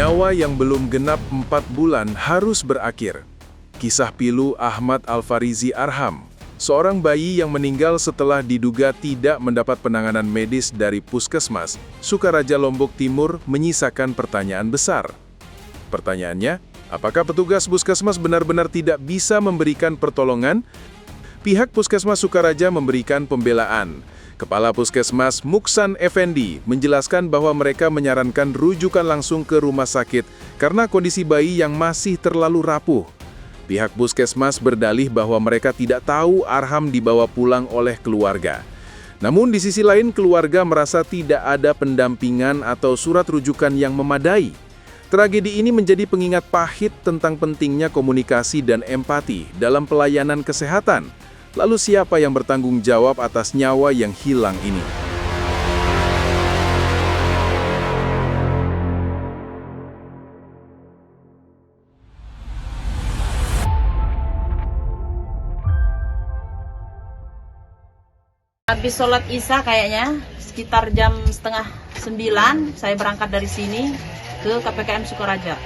Nyawa yang belum genap 4 bulan harus berakhir. Kisah pilu Ahmad Alfarizi Arham, seorang bayi yang meninggal setelah diduga tidak mendapat penanganan medis dari Puskesmas Sukaraja Lombok Timur menyisakan pertanyaan besar. Pertanyaannya, apakah petugas Puskesmas benar-benar tidak bisa memberikan pertolongan? Pihak Puskesmas Sukaraja memberikan pembelaan. Kepala Puskesmas Muksan Effendi menjelaskan bahwa mereka menyarankan rujukan langsung ke rumah sakit karena kondisi bayi yang masih terlalu rapuh. Pihak Puskesmas berdalih bahwa mereka tidak tahu Arham dibawa pulang oleh keluarga. Namun di sisi lain keluarga merasa tidak ada pendampingan atau surat rujukan yang memadai. Tragedi ini menjadi pengingat pahit tentang pentingnya komunikasi dan empati dalam pelayanan kesehatan. Lalu siapa yang bertanggung jawab atas nyawa yang hilang ini? Habis sholat Isya kayaknya, sekitar jam setengah 9, saya berangkat dari sini ke KPKM Sukaraja.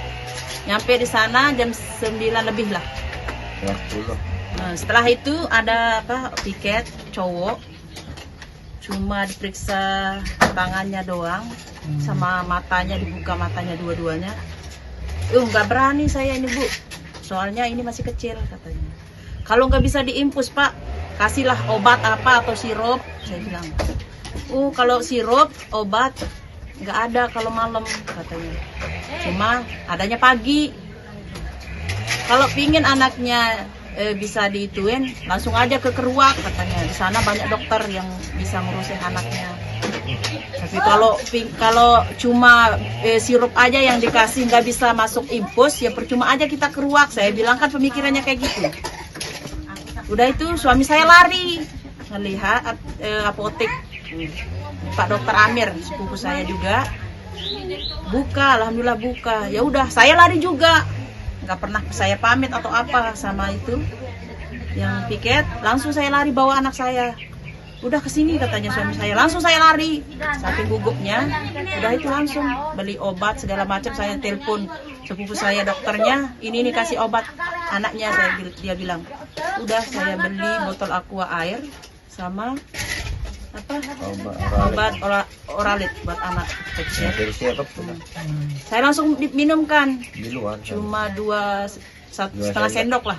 Nyampe di sana jam 9 lebih lah. Nah, setelah itu ada piket cowok, cuma diperiksa tangannya doang, sama matanya, dibuka matanya dua-duanya. Nggak berani saya ini Bu, soalnya ini masih kecil katanya. Kalau nggak bisa diinfus Pak, kasihlah obat apa atau sirup, saya bilang. Kalau sirup, obat nggak ada kalau malam katanya. Cuma adanya pagi. Kalau pingin anaknya bisa diituin, langsung aja ke Keruak katanya. Di sana banyak dokter yang bisa ngurusin anaknya. Tapi kalau cuma sirup aja yang dikasih nggak bisa masuk infus, ya percuma aja kita Keruak. Saya bilang kan pemikirannya kayak gitu. Udah itu suami saya lari melihat apotek Pak Dokter Amir, sepupu saya juga. Buka, alhamdulillah buka. Ya udah, saya lari juga. Nggak pernah saya pamit atau apa sama itu yang piket, langsung saya lari bawa anak saya. Udah kesini katanya suami saya, langsung saya lari saking gugupnya. Udah itu langsung beli obat segala macam. Saya telepon sepupu saya dokternya, ini kasih obat anaknya. Dia bilang udah, saya beli botol aqua air sama obat oralit buat anak kecil. Saya langsung diminumkan, cuma 1,5 sendok lah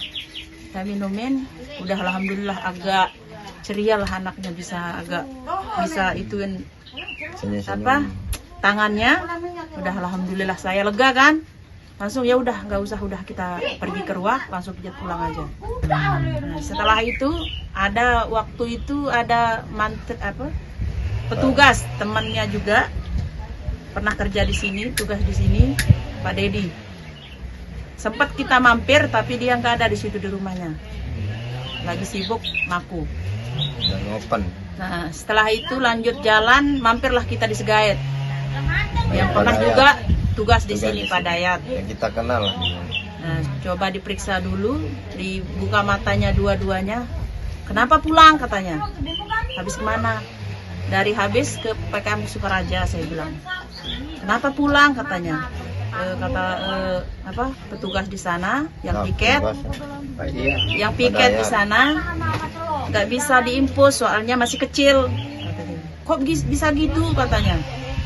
saya minumin. Udah alhamdulillah agak ceria lah anaknya, bisa ituin tangannya. Udah alhamdulillah saya lega kan. Langsung ya udah, nggak usah, udah kita pergi ke Keruak, langsung kita pulang aja. Nah, setelah itu ada petugas temannya juga pernah kerja di sini, tugas di sini, Pak Dedi. Sempat kita mampir tapi dia nggak ada di situ di rumahnya, lagi sibuk maku. Nah, setelah itu lanjut jalan, mampirlah kita di Segait. Yang pernah juga tugas di sini Pak Dayat. Yang kita kenal. Nah, coba diperiksa dulu, dibuka matanya dua-duanya. Kenapa pulang katanya? Habis kemana? Dari habis ke PKM Sukaraja, saya bilang. Kenapa pulang katanya? Petugas di sana yang piket, di sana nggak bisa diinfus soalnya masih kecil. Kok bisa gitu katanya?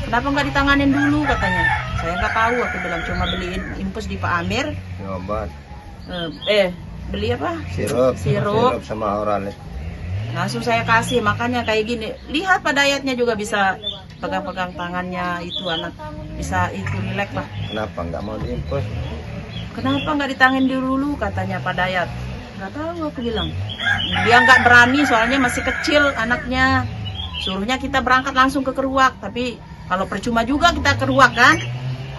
Kenapa nggak ditanganin dulu katanya? Saya nggak tahu, aku bilang cuma beliin infus di Pak Amir. Obat. Beli apa? Sirup sama oralit. Langsung saya kasih, makanya kayak gini. Lihat Pak Dayatnya juga bisa pegang-pegang tangannya, itu anak bisa itu rileks lah. Kenapa nggak mau diinfus? Kenapa nggak ditangin dulu katanya Pak Dayat? Nggak tahu, aku bilang. Dia nggak berani soalnya masih kecil anaknya. Suruhnya kita berangkat langsung ke Keruak, tapi kalau percuma juga kita Keruak kan.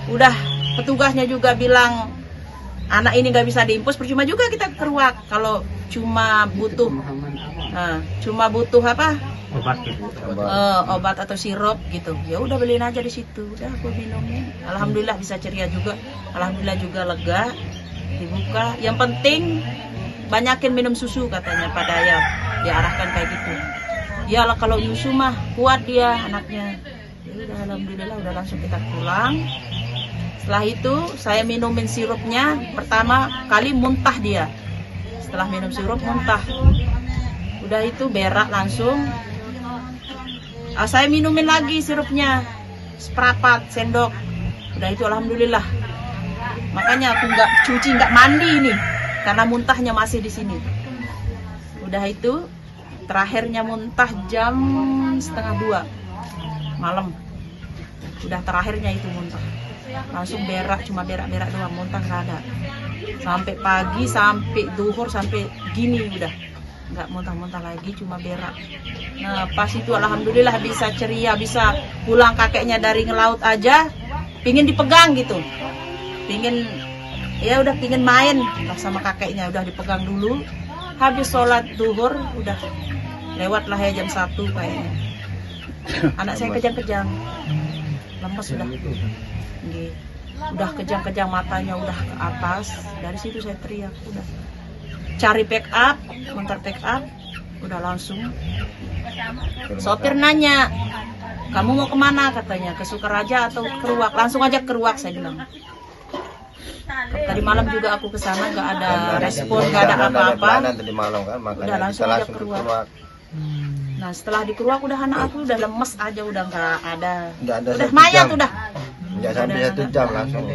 Udah petugasnya juga bilang anak ini nggak bisa diinfus, percuma juga kita Keruak. Kalau cuma butuh obat atau sirup gitu, ya udah beliin aja di situ. Udah aku minumin, alhamdulillah bisa ceria juga, alhamdulillah juga lega. Dibuka, yang penting banyakin minum susu katanya Pak Dayat, diarahkan kayak gitu. Iyalah kalau susu mah kuat dia anaknya. Ya udah alhamdulillah, udah langsung kita pulang. Setelah itu saya minumin sirupnya, pertama kali muntah dia. Setelah minum sirup muntah. Udah itu berak langsung. Saya minumin lagi sirupnya, seperempat sendok. Udah itu alhamdulillah. Makanya aku nggak cuci, nggak mandi ini, karena muntahnya masih di sini. Udah itu terakhirnya muntah jam 1:30 malam. Udah terakhirnya itu muntah. Langsung berak, cuma berak-berak doang, muntah nggak ada. Sampai pagi, sampai duhur, sampai gini udah. Nggak muntah-muntah lagi, cuma berak. Nah pas itu alhamdulillah bisa ceria, bisa pulang. Kakeknya dari ngelaut aja pingin dipegang gitu, pingin main lah sama kakeknya. Udah dipegang dulu, habis sholat duhur udah lewat lah ya jam 1 kayaknya. Anak saya kejang-kejang, lemes udah. Udah kejang-kejang, matanya udah ke atas. Dari situ saya teriak, udah cari pick up, motor pick up, udah langsung. Sopir nanya, kamu mau kemana katanya, ke Sukaraja atau ke Ruak? Langsung aja ke Ruak saya bilang. Tadi malam juga aku ke sana, nggak ada respon, nggak ada apa-apa. Tadi malam kan, makanya Udah langsung kita aja langsung ke Ruak. Nah setelah di Ruak udah anak aku udah lemes aja, udah nggak ada, Nggak ada udah 1 mayat jam. udah. Nggak sampai 1 jam langsung.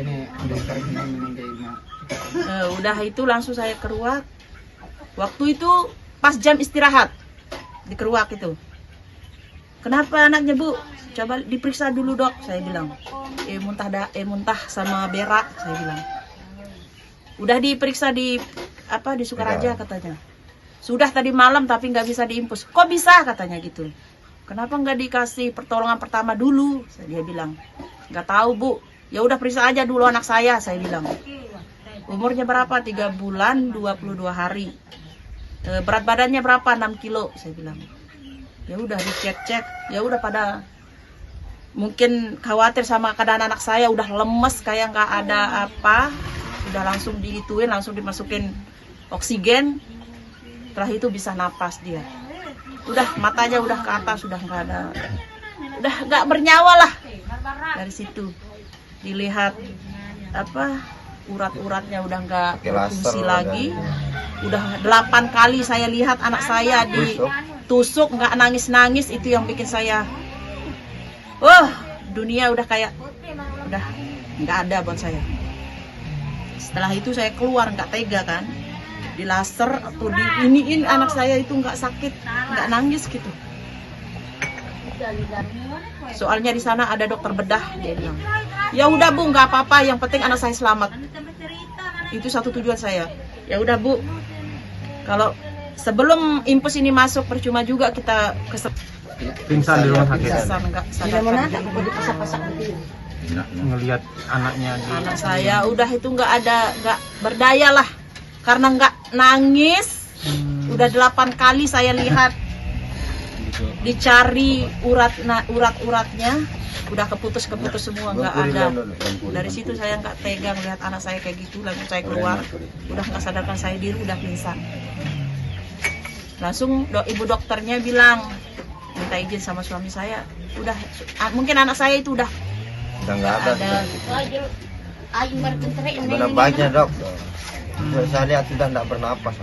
Udah itu langsung saya ke Ruak. Waktu itu pas jam istirahat di Keruak itu. Kenapa anaknya Bu? Coba diperiksa dulu dok, saya bilang. Muntah sama berak, saya bilang. Udah diperiksa di Sukaraja katanya. Sudah tadi malam tapi nggak bisa diimpus. Kok bisa katanya gitu? Kenapa nggak dikasih pertolongan pertama dulu? Dia bilang. Nggak tahu Bu. Ya udah periksa aja dulu anak saya bilang. Umurnya berapa? 3 bulan 22 hari. Berat badannya berapa? 6 kilo, saya bilang. Ya udah dicek-cek. Ya udah pada mungkin khawatir sama keadaan anak saya, udah lemes kayak nggak ada apa. Udah langsung diituin, langsung dimasukin oksigen. Setelah itu bisa napas dia. Udah matanya udah ke atas, udah nggak ada, udah nggak bernyawa lah. Dari situ dilihat urat-uratnya udah nggak berfungsi lagi. Udah 8 kali saya lihat anak saya ditusuk, nggak nangis-nangis. Itu yang bikin saya, dunia udah kayak udah nggak ada buat saya. Setelah itu saya keluar, nggak tega kan, di laser atau diiniin anak saya itu nggak sakit, nggak nangis gitu. Soalnya di sana ada dokter bedah, dia bilang. Ya udah Bu, nggak apa-apa, yang penting anak saya selamat. Itu satu tujuan saya. Ya udah Bu, kalau sebelum impus ini masuk percuma juga kita pingsan di rumah sakit. Ngelihat anaknya Anak saya udah itu nggak berdaya lah, karena nggak nangis. Udah 8 kali saya lihat, dicari urat-uratnya, udah keputus semua, nggak ada. Dari situ saya nggak tega lihat anak saya kayak gitu, langsung saya keluar. Udah nggak sadarkan saya diri, udah pingsan. Langsung ibu dokternya bilang, minta izin sama suami saya, udah mungkin anak saya itu udah nggak ada. Benar baiknya dok. Saya lihat sudah nggak bernapas.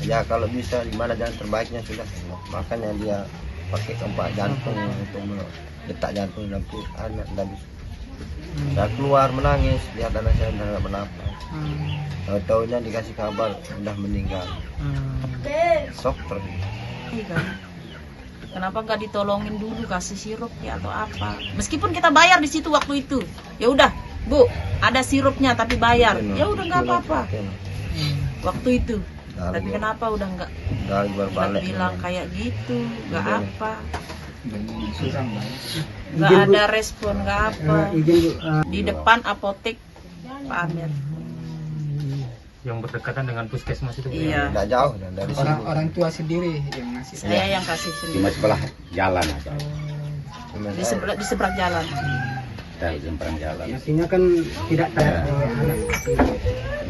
Ya kalau bisa gimana jalan terbaiknya sudah. Makanya dia pakai tempat jantung untuk detak jantung dan anak nggak bisa. Saya keluar menangis, lihat anak saya udah nggak bernapas. Tahu-taunya dikasih kabar udah meninggal. Shock terus. Kenapa nggak ditolongin dulu, kasih sirup ya atau apa? Meskipun kita bayar di situ waktu itu. Ya udah, Bu, ada sirupnya tapi bayar. Ya udah nggak apa-apa. Waktu itu. Tapi kenapa udah nggak bilang kayak gitu, nggak apa? Nggak ada respon, nggak apa. Di depan apotek Pak Amir. yang berdekatan dengan puskesmas itu. Iya. Nggak jauh dari sini. Orang tua sendiri yang ngasih. Saya yang kasih sendiri. Cuma sebelah jalan aja. Di seberang jalan. Dari seberang jalan. Artinya kan tidak tahu.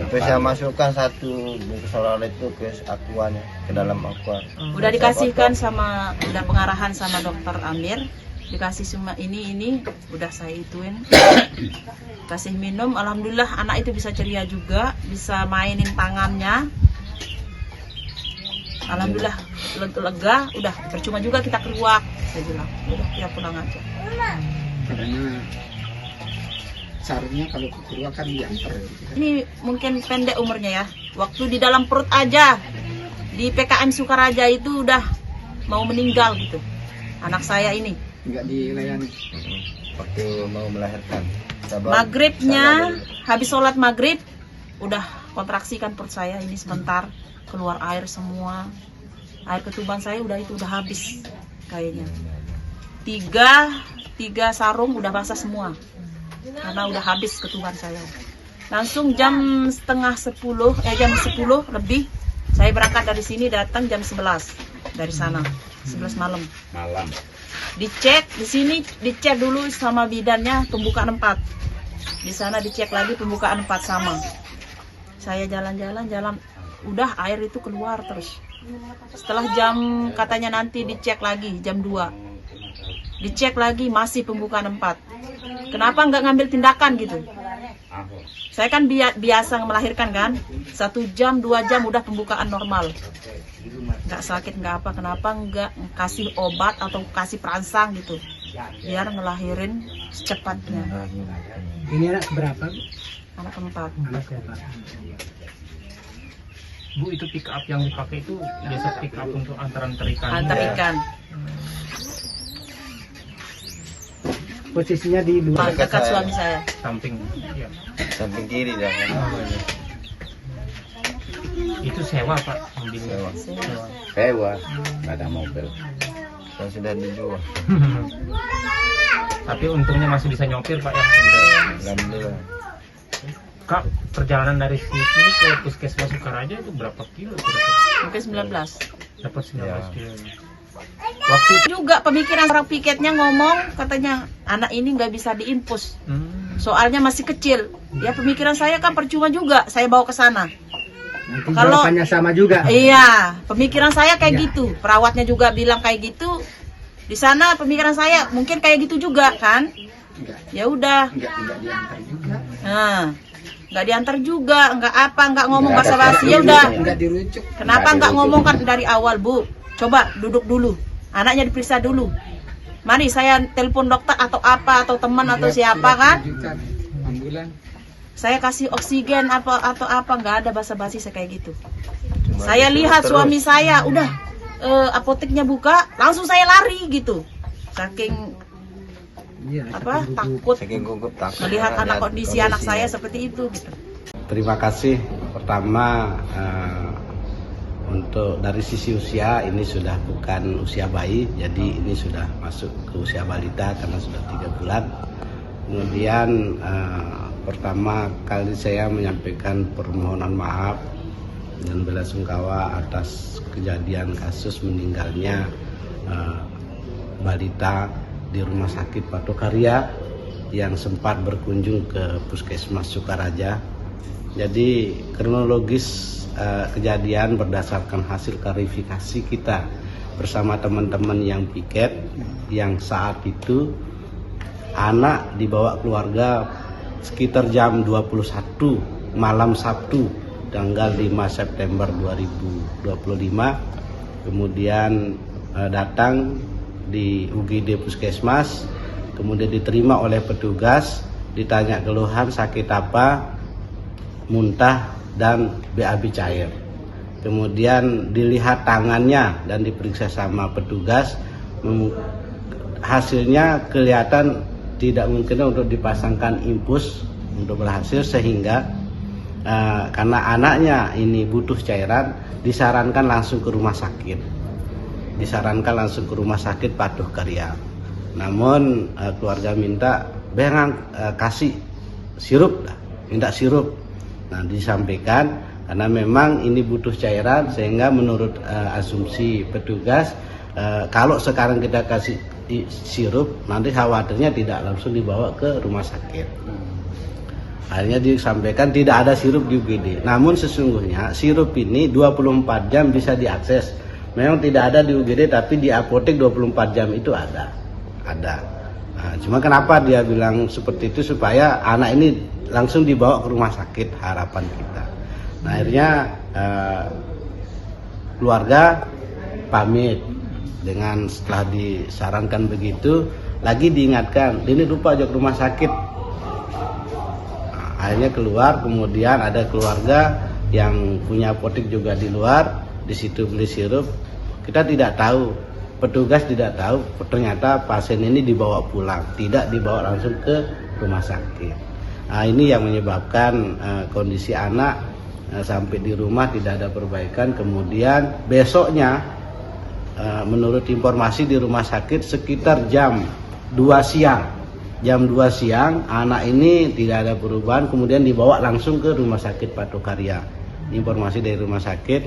Itu saya masukkan 1 bungkus oleh itu ke akuannya, ke dalam akuan. Udah dikasihkan sama, udah pengarahan sama dokter Amir. dikasih semua ini udah saya ituin, kasih minum. Alhamdulillah anak itu bisa ceria juga, bisa mainin tangannya. Alhamdulillah lega, udah percuma juga kita keluar. Saya bilang udah kita pulang aja. Karena seharusnya kalau keluar kan diantar gitu. Ini mungkin pendek umurnya ya. Waktu di dalam perut aja di PKM Sukaraja itu udah mau meninggal gitu. Anak saya ini. Nggak dilayani. Waktu mau melahirkan. Maghribnya habis sholat maghrib udah kontraksikan perut saya ini sebentar, keluar air semua. Air ketuban saya udah habis kayaknya. Tiga sarung udah basah semua. Karena udah habis ketuban saya. Langsung jam 9:30, jam 10 lebih saya berangkat dari sini, datang jam 11 dari sana. 11 malam. Dicek di sini, dicek dulu sama bidannya pembukaan 4. Di sana dicek lagi pembukaan 4 sama. Saya jalan-jalan, udah air itu keluar terus. Setelah jam katanya nanti dicek lagi jam 2. Dicek lagi masih pembukaan 4. Kenapa nggak ngambil tindakan gitu? Saya kan biasa melahirkan kan, 1 jam 2 jam udah pembukaan normal, nggak sakit nggak apa. Kenapa nggak kasih obat atau kasih perangsang gitu biar ngelahirin secepatnya? Ini anak berapa? Anak keempat. Anak berapa? Bu, itu pick up yang dipakai itu biasa pick up untuk antar ikan. Antar ikan. Posisinya di luar. Dekat suami saya. Samping. Ya. Samping kiri dah. Itu sewa Pak mobilnya. Sewa. Sewa, nggak ada mobil. Yang sudah dijual. Tapi untungnya masih bisa nyopir Pak ya. Alhamdulillah. Kak, perjalanan dari sini ke Puskesmas Sukaraja itu berapa kilo kira-kira? Mungkin 19. Dapat 19 kilo. Waktu juga pemikiran orang piketnya ngomong, katanya anak ini nggak bisa diinfus. Soalnya masih kecil. Ya pemikiran saya kan percuma juga saya bawa ke sana. Nanti Kalau- jawabannya sama juga. Iya, pemikiran saya kayak Iya. gitu. Perawatnya juga bilang kayak gitu. Di sana pemikiran saya mungkin kayak gitu juga kan. Enggak, Ya udah. enggak diantar juga. Nah, nggak diantar juga, nggak apa, nggak ngomong Nggak ada basa-basi. Ya strategi udah. ya. Enggak dirujuk. Kenapa Nggak nggak dirujuk. ngomong kan dari awal, Bu? Coba duduk dulu. Anaknya diperiksa dulu. Mari saya telepon dokter atau apa atau teman atau siapa kan? Rujukan ambulan. Saya kasih oksigen apa atau apa, nggak ada basa-basi saya kayak gitu. Cuma Saya disuruh lihat terus. suami saya udah apoteknya buka, langsung saya lari gitu. Saking Iya, apa tapi takut Saking gugup takut melihat karena anak lihat kondisi anak saya kondisinya. seperti itu gitu. Terima kasih. Pertama, untuk dari sisi usia ini sudah bukan usia bayi, jadi ini sudah masuk ke usia balita karena sudah 3 bulan. Kemudian pertama kali saya menyampaikan permohonan maaf dan belasungkawa atas kejadian kasus meninggalnya balita di Rumah Sakit Patokarya yang sempat berkunjung ke Puskesmas Sukaraja. Jadi kronologis kejadian berdasarkan hasil klarifikasi kita bersama teman-teman yang piket, yang saat itu anak dibawa keluarga sekitar jam 21 malam Sabtu tanggal 5 September 2025, kemudian datang di UGD Puskesmas, kemudian diterima oleh petugas, ditanya keluhan sakit apa, muntah dan BAB cair. Kemudian dilihat tangannya dan diperiksa sama petugas, hasilnya kelihatan tidak mungkin untuk dipasangkan infus untuk berhasil, sehingga karena anaknya ini butuh cairan, disarankan langsung ke rumah sakit. Disarankan langsung ke Rumah Sakit Patokarya. Namun keluarga minta bengang kasih sirup, minta sirup. Nah, disampaikan karena memang ini butuh cairan, sehingga menurut asumsi petugas kalau sekarang kita kasih sirup, nanti khawatirnya tidak langsung dibawa ke rumah sakit. Akhirnya disampaikan tidak ada sirup di UGD. Namun sesungguhnya sirup ini 24 jam bisa diakses. Memang tidak ada di UGD, tapi di apotek 24 jam itu ada. ada. Nah, cuma kenapa dia bilang seperti itu, supaya anak ini langsung dibawa ke rumah sakit, harapan kita. Nah, akhirnya keluarga pamit dengan setelah disarankan begitu, lagi diingatkan, ini lupa aja ke rumah sakit. Nah, akhirnya keluar, kemudian ada keluarga yang punya apotek juga di luar, di situ beli sirup. Kita tidak tahu, petugas tidak tahu, ternyata pasien ini dibawa pulang, tidak dibawa langsung ke rumah sakit. Nah, ini yang menyebabkan kondisi anak sampai di rumah tidak ada perbaikan. Kemudian besoknya menurut informasi di rumah sakit sekitar jam 2 siang anak ini tidak ada perubahan, kemudian dibawa langsung ke rumah sakit Patokarya. Informasi dari rumah sakit,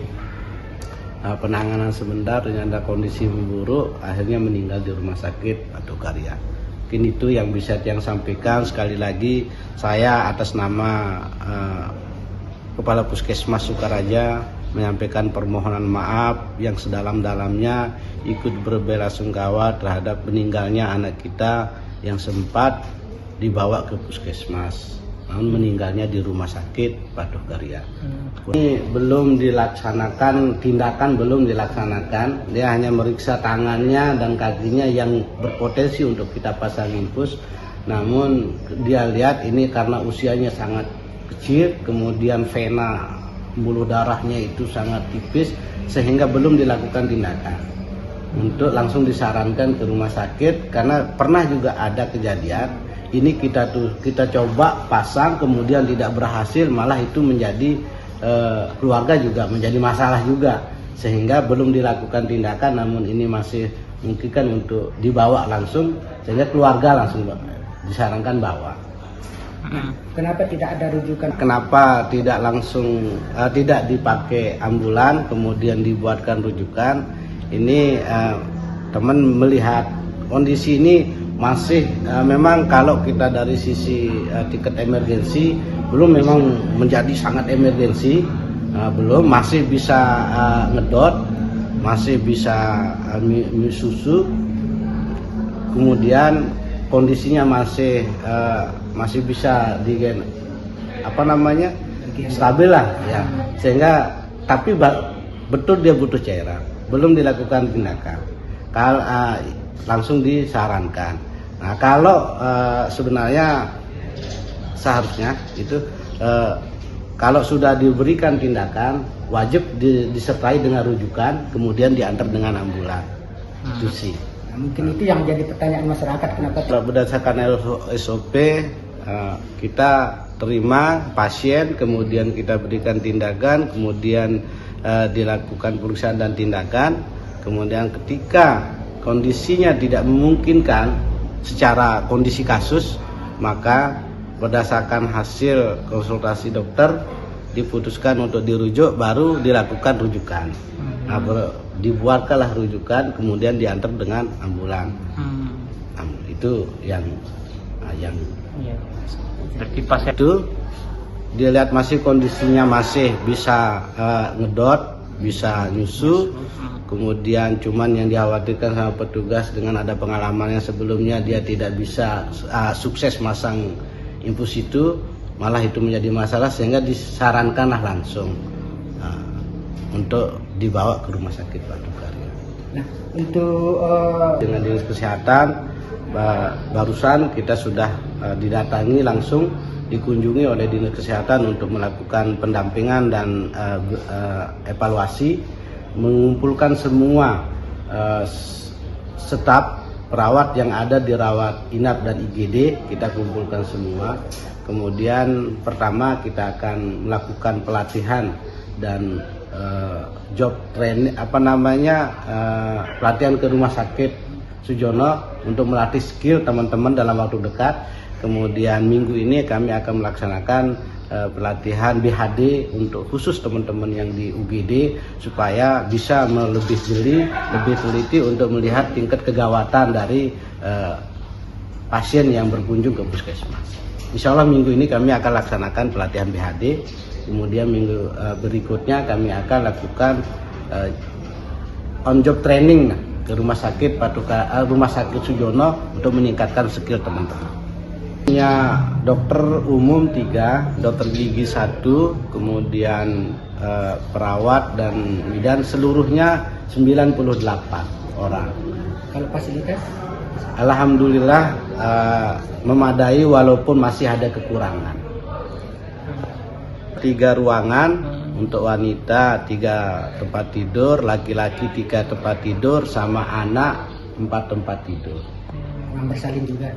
penanganan sebentar, ternyata kondisi memburuk, akhirnya meninggal di rumah sakit Patokarya. Mungkin itu yang bisa yang sampaikan. Sekali lagi saya atas nama Kepala Puskesmas Sukaraja menyampaikan permohonan maaf yang sedalam-dalamnya, ikut berbelasungkawa terhadap meninggalnya anak kita yang sempat dibawa ke puskesmas, namun meninggalnya di rumah sakit Patokarya. Ini belum dilaksanakan, tindakan belum dilaksanakan, dia hanya meriksa tangannya dan kakinya yang berpotensi untuk kita pasang infus. Namun dia lihat ini karena usianya sangat kecil, kemudian vena pembuluh darahnya itu sangat tipis, sehingga belum dilakukan tindakan untuk langsung disarankan ke rumah sakit. Karena pernah juga ada kejadian ini, kita coba pasang kemudian tidak berhasil, malah itu menjadi keluarga juga menjadi masalah juga, sehingga belum dilakukan tindakan. Namun ini masih memungkinkan untuk dibawa langsung, sehingga keluarga langsung disarankan bawa. Kenapa tidak ada rujukan? Kenapa tidak langsung tidak dipakai ambulan kemudian dibuatkan rujukan? Ini teman melihat kondisi ini masih memang kalau kita dari sisi tiket emergensi belum memang menjadi sangat emergensi, belum, masih bisa ngedot, masih bisa susu, kemudian kondisinya masih bisa stabil lah ya, sehingga tapi betul dia butuh cairan, belum dilakukan tindakan, langsung disarankan. Nah, kalau sebenarnya seharusnya itu kalau sudah diberikan tindakan wajib disertai dengan rujukan, kemudian diantar dengan ambulan. Itu sih. Mungkin itu yang jadi pertanyaan masyarakat, kenapa Berdasarkan SOP kita terima pasien, kemudian kita berikan tindakan, kemudian dilakukan pemeriksaan dan tindakan. Kemudian ketika kondisinya tidak memungkinkan secara kondisi kasus, maka berdasarkan hasil konsultasi dokter diputuskan untuk dirujuk, baru dilakukan rujukan. Nah, dibuatkanlah rujukan, kemudian diantar dengan ambulan. Itu yang berarti pasien itu dilihat masih kondisinya masih bisa ngedot, bisa nyusu. Kemudian cuman yang dikhawatirkan sama petugas, dengan ada pengalaman yang sebelumnya dia tidak bisa sukses masang infus itu, malah itu menjadi masalah, sehingga disarankanlah langsung untuk dibawa ke rumah sakit Patokarya. Nah, untuk Dengan dinas kesehatan barusan kita sudah didatangi langsung, dikunjungi oleh dinas kesehatan untuk melakukan pendampingan dan evaluasi, mengumpulkan semua staf perawat yang ada di rawat inap dan IGD, kita kumpulkan semua. Kemudian pertama kita akan melakukan pelatihan dan job training, pelatihan ke rumah sakit Sujono untuk melatih skill teman-teman dalam waktu dekat. Kemudian minggu ini kami akan melaksanakan pelatihan BHD untuk khusus teman-teman yang di UGD, supaya bisa lebih jeli, lebih teliti untuk melihat tingkat kegawatan dari pasien yang berkunjung ke puskesmas. Insya Allah minggu ini kami akan laksanakan pelatihan BHD. Kemudian minggu berikutnya kami akan lakukan on job training ke rumah sakit Rumah Sakit Sujono untuk meningkatkan skill teman-teman. Punya dokter umum 3, dokter gigi 1, kemudian perawat dan bidan, seluruhnya 98 orang. Kalau fasilitas? Alhamdulillah memadai walaupun masih ada kekurangan. 3 ruangan untuk wanita, 3 tempat tidur, laki-laki 3 tempat tidur, sama anak 4 tempat tidur. Ruang bersalin juga.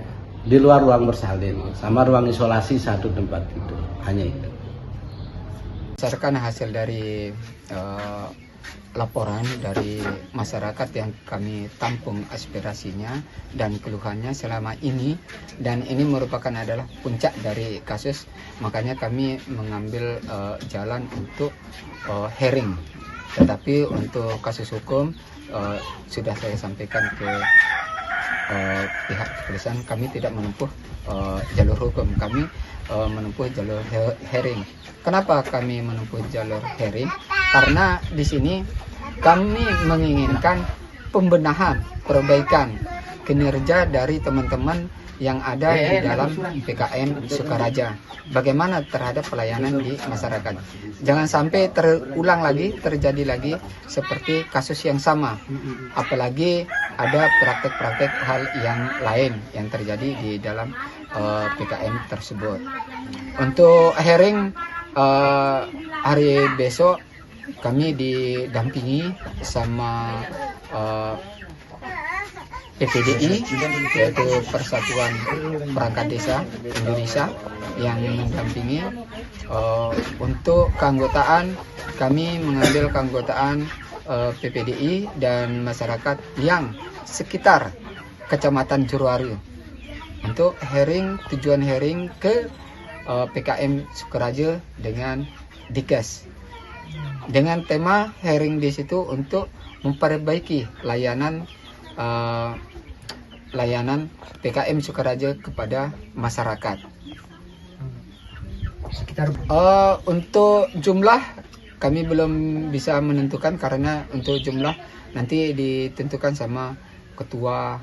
Di luar ruang bersalin, sama ruang isolasi 1 tempat tidur, hanya itu. Berdasarkan hasil dari laporan dari masyarakat yang kami tampung aspirasinya dan keluhannya selama ini, dan ini merupakan adalah puncak dari kasus, makanya kami mengambil jalan untuk hearing. Tetapi untuk kasus hukum sudah saya sampaikan ke pihak kepolisian, kami tidak menempuh jalur hukum, kami menempuh jalur hearing. Kenapa kami menempuh jalur hearing? Karena di sini kami menginginkan pembenahan, perbaikan kinerja dari teman-teman yang ada di dalam PKM Sukaraja. Bagaimana terhadap pelayanan di masyarakat. Jangan sampai terulang lagi, terjadi lagi seperti kasus yang sama. Apalagi ada praktek-praktek hal yang lain yang terjadi di dalam PKM tersebut. Untuk hearing hari besok kami didampingi sama PPDI, yaitu Persatuan Perangkat Desa Indonesia, yang mendampingi. Untuk keanggotaan, kami mengambil keanggotaan PPDI dan masyarakat yang sekitar Kecamatan Juruaru untuk hearing, tujuan hearing ke PKM Sukaraja dengan Dikes, dengan tema hearing di situ untuk memperbaiki layanan PKM Sukaraja kepada masyarakat. Sekitar Untuk jumlah kami belum bisa menentukan, karena untuk jumlah nanti ditentukan sama ketua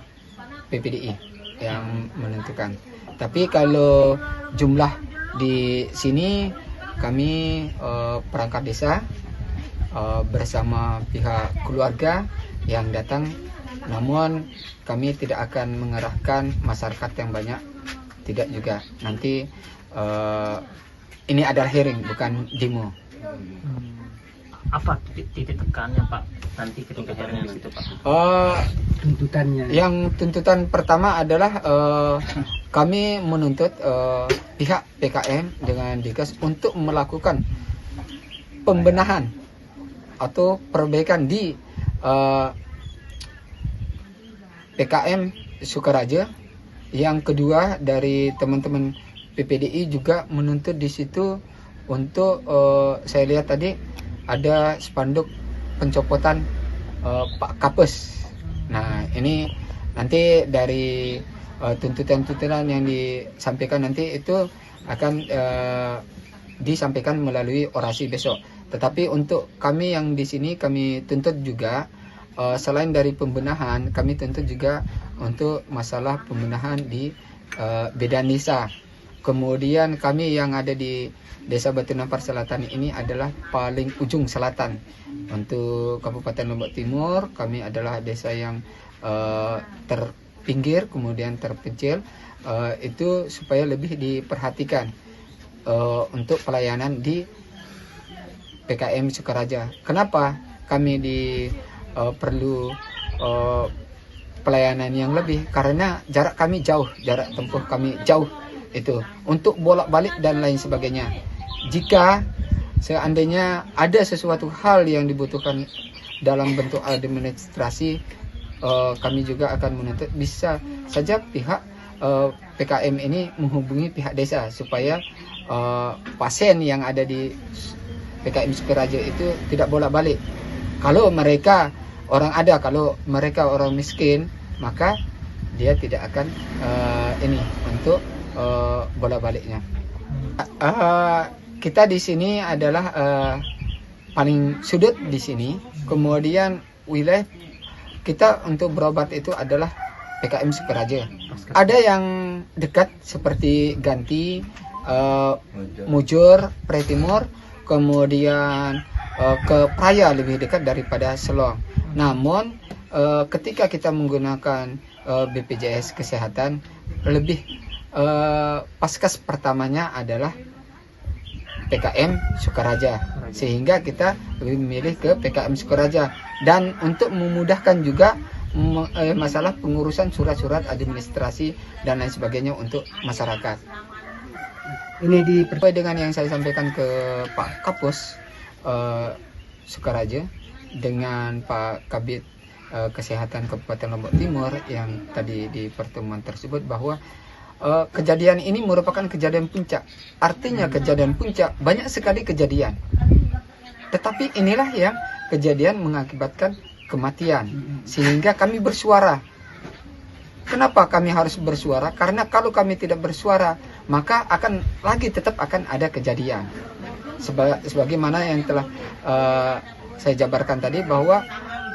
PPDI yang menentukan. Tapi kalau jumlah di sini kami perangkat desa bersama pihak keluarga yang datang, namun kami tidak akan mengerahkan masyarakat yang banyak, tidak juga. Nanti ini adalah hearing, bukan demo. Apa titik tekannya Pak nanti ketika hearing di situ Pak? tuntutannya. Yang tuntutan pertama adalah kami menuntut pihak PKM dengan Dikes untuk melakukan pembenahan atau perbaikan di PKM Sukaraja. Yang kedua, dari teman-teman PPDI juga menuntut di situ untuk saya lihat tadi ada spanduk pencopotan Pak Kapes. Nah, ini nanti dari tuntutan-tuntutan yang disampaikan nanti itu akan disampaikan melalui orasi besok. Tetapi untuk kami yang di sini, kami tuntut juga selain dari pembenahan, kami tuntut juga untuk masalah pembenahan di Bedan Desa. Kemudian kami yang ada di Desa Batu Nampar Selatan ini adalah paling ujung selatan. Untuk Kabupaten Lombok Timur, kami adalah desa yang terpinggir, kemudian terpencil. Itu supaya lebih diperhatikan untuk pelayanan di PKM Sukaraja. Kenapa kami perlu pelayanan yang lebih? Karena jarak kami jauh, jarak tempuh kami jauh itu untuk bolak-balik dan lain sebagainya. Jika seandainya ada sesuatu hal yang dibutuhkan dalam bentuk administrasi, kami juga akan menuntut bisa saja pihak PKM ini menghubungi pihak desa supaya pasien yang ada di PKM Sukaraja itu tidak bolak-balik. Kalau mereka orang miskin, maka dia tidak akan untuk bolak-baliknya. Kita di sini adalah paling sudut di sini. Kemudian wilayah kita untuk berobat itu adalah PKM Sukaraja. Ada yang dekat seperti Ganti, Mujur, Pretimur, kemudian ke Praya lebih dekat daripada Selong. Namun ketika kita menggunakan BPJS Kesehatan, lebih paskas pertamanya adalah PKM Sukaraja, sehingga kita lebih memilih ke PKM Sukaraja. Dan untuk memudahkan juga masalah pengurusan surat-surat administrasi dan lain sebagainya untuk masyarakat. Ini Sesuai dengan yang saya sampaikan ke Pak Kapus Sukaraja dengan Pak Kabid Kesehatan Kabupaten Lombok Timur yang tadi di pertemuan tersebut, bahwa kejadian ini merupakan kejadian puncak. Artinya kejadian puncak, banyak sekali kejadian. Tetapi inilah yang kejadian mengakibatkan kematian. Sehingga kami bersuara. Kenapa kami harus bersuara? Karena kalau kami tidak bersuara, maka tetap akan ada kejadian. Sebagaimana yang telah saya jabarkan tadi, bahwa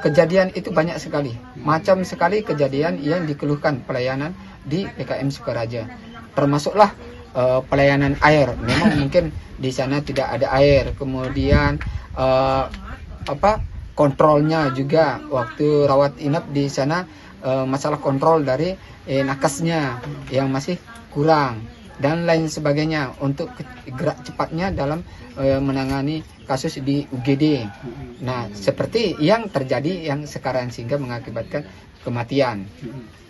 kejadian itu banyak sekali. Macam sekali kejadian yang dikeluhkan pelayanan di PKM Sukaraja. Termasuklah pelayanan air. Memang mungkin di sana tidak ada air. Kemudian kontrolnya juga waktu rawat inap di sana, masalah kontrol dari nakesnya yang masih kurang dan lain sebagainya untuk gerak cepatnya dalam menangani kasus di UGD. Nah, seperti yang terjadi yang sekarang sehingga mengakibatkan kematian.